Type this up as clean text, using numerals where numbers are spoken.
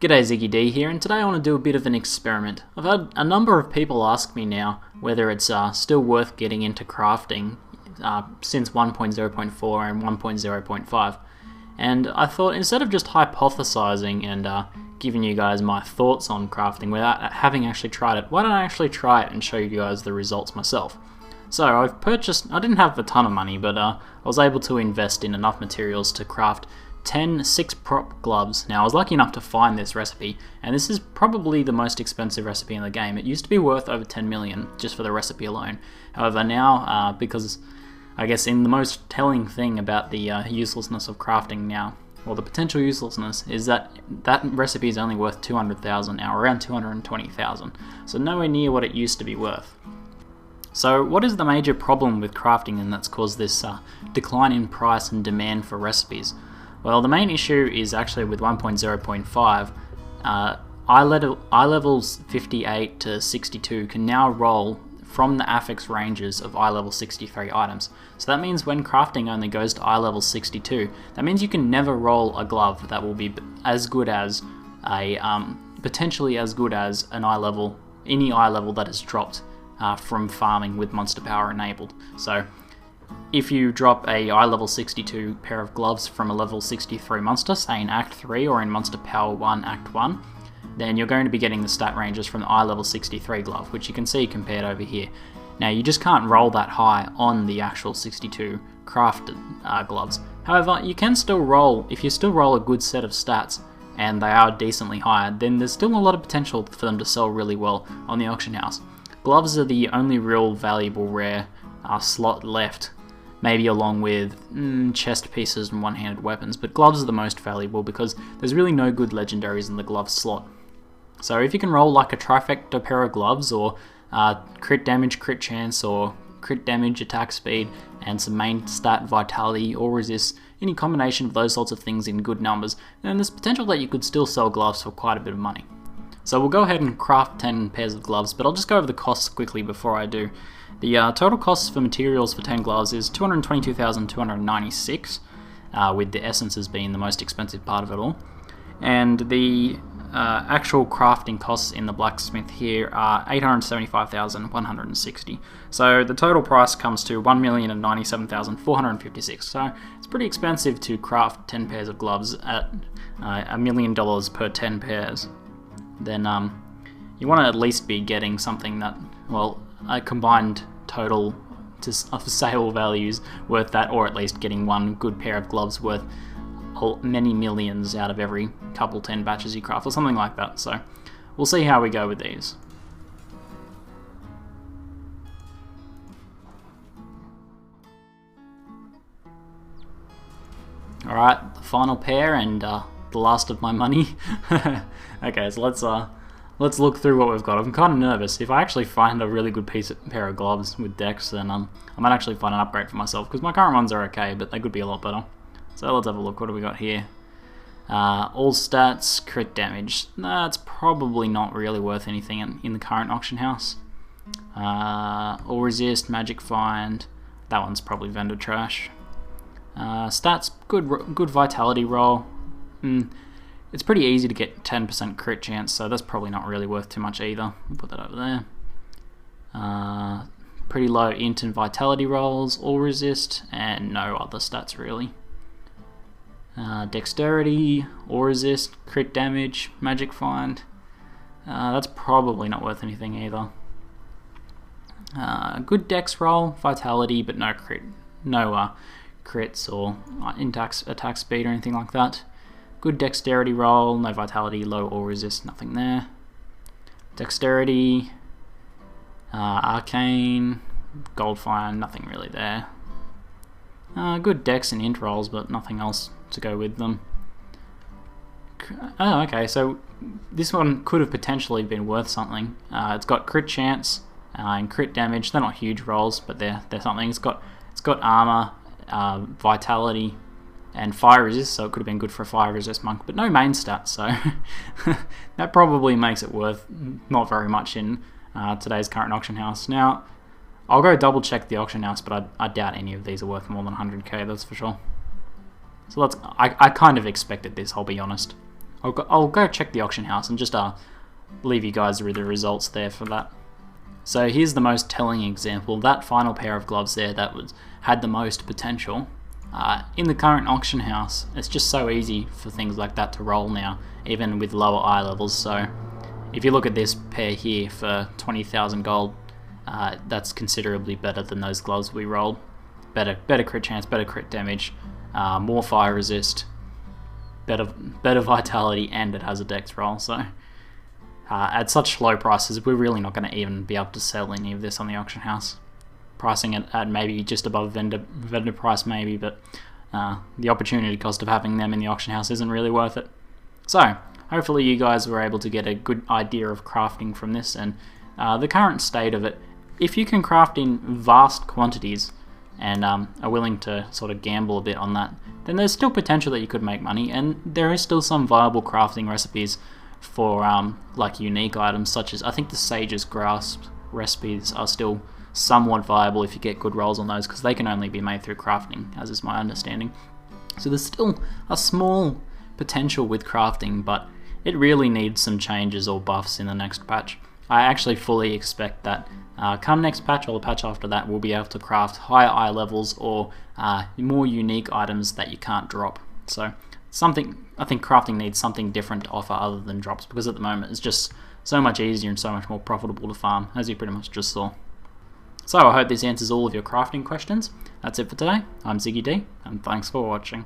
G'day, ZiggyD here, and today I want to do a bit of an experiment. I've had a number of people ask me now whether it's still worth getting into crafting since 1.0.4 and 1.0.5. And I thought, instead of just hypothesizing and giving you guys my thoughts on crafting without having actually tried it, why don't I actually try it and show you guys the results myself? So I've purchased, I didn't have a ton of money, but I was able to invest in enough materials to craft 10 6-prop gloves. Now I was lucky enough to find this recipe, and this is probably the most expensive recipe in the game. It used to be worth over 10 million just for the recipe alone. However, now, because I guess in the most telling thing about the uselessness of crafting now, well, the potential uselessness, is that that recipe is only worth 200,000 now, around 220,000. So nowhere near what it used to be worth. So what is the major problem with crafting, and that's caused this decline in price and demand for recipes? Well, the main issue is actually with 1.0.5. Eye levels 58 to 62 can now roll from the affix ranges of eye level 63 items. So that means when crafting only goes to eye level 62, that means you can never roll a glove that will be as good as a potentially as good as an eye level, any eye level that is dropped from farming with monster power enabled. So if you drop a eye level 62 pair of gloves from a level 63 monster, say in Act 3 or in Monster Power 1 Act 1, then you're going to be getting the stat ranges from the eye level 63 glove, which you can see compared over here. Now you just can't roll that high on the actual 62 crafted gloves. However, you can still roll, if you still roll a good set of stats and they are decently high, then there's still a lot of potential for them to sell really well on the auction house. Gloves are the only real valuable rare slot left, maybe along with chest pieces and one-handed weapons, but gloves are the most valuable because there's really no good legendaries in the glove slot. So if you can roll like a trifecta pair of gloves, or crit damage, crit chance, or crit damage, attack speed, and some main stat, vitality, or resist, any combination of those sorts of things in good numbers, then there's potential that you could still sell gloves for quite a bit of money. So we'll go ahead and craft 10 pairs of gloves, but I'll just go over the costs quickly before I do. The total costs for materials for 10 gloves is 222,296, with the essences being the most expensive part of it all. And the actual crafting costs in the blacksmith here are 875,160. So the total price comes to 1,097,456. So it's pretty expensive to craft 10 pairs of gloves at $1 million per 10 pairs. Then you want to at least be getting something that, well, a combined total of sale values worth that, or at least getting one good pair of gloves worth many millions out of every couple 10 batches you craft, or something like that. So we'll see how we go with these. Alright, the final pair and the last of my money. Okay, so let's look through what we've got. I'm kind of nervous. If I actually find a really good pair of gloves with decks, then I might actually find an upgrade for myself, because my current ones are okay, but they could be a lot better. So let's have a look. What do we got here? All stats, crit damage. That's probably not really worth anything in the current auction house. All resist, magic find. That one's probably vendor trash. Stats, good vitality roll. It's pretty easy to get 10% crit chance, so that's probably not really worth too much either. We'll put that over there. Pretty low int and vitality rolls, all resist, and no other stats really. Dexterity, all resist, crit damage, magic find. That's probably not worth anything either. Good dex roll, vitality, but no crit, no crits or attack speed or anything like that. Good dexterity roll, no vitality, low all resist, nothing there. Dexterity, arcane, gold find, nothing really there. Good dex and int rolls, but nothing else to go with them. Oh, okay, so this one could have potentially been worth something. It's got crit chance and crit damage. They're not huge rolls, but they're something. It's got armor, vitality, and fire resist, so it could have been good for a fire resist monk, but no main stats, so that probably makes it worth not very much in today's current auction house. Now, I'll go double check the auction house, but I doubt any of these are worth more than 100k, that's for sure. So I kind of expected this, I'll be honest. I'll go check the auction house and just leave you guys with the results there for that. So here's the most telling example. That final pair of gloves there that had the most potential. In the current auction house, it's just so easy for things like that to roll now, even with lower eye levels. So if you look at this pair here for 20,000 gold, that's considerably better than those gloves we rolled. Better crit chance, better crit damage, more fire resist, better vitality, and it has a dex roll. So at such low prices, we're really not going to even be able to sell any of this on the auction house. Pricing it at maybe just above vendor price maybe, but the opportunity cost of having them in the auction house isn't really worth it. So hopefully you guys were able to get a good idea of crafting from this and the current state of it. If you can craft in vast quantities and are willing to sort of gamble a bit on that, then there's still potential that you could make money, and there is still some viable crafting recipes for like unique items, such as I think the Sage's Grasp recipes are still somewhat viable if you get good rolls on those, because they can only be made through crafting, as is my understanding. So there's still a small potential with crafting, but it really needs some changes or buffs in the next patch. I actually fully expect that come next patch or the patch after that, we'll be able to craft higher eye levels or more unique items that you can't drop. So I think crafting needs something different to offer other than drops, because at the moment it's just so much easier and so much more profitable to farm, as you pretty much just saw. So I hope this answers all of your crafting questions. That's it for today. I'm ZiggyD, and thanks for watching.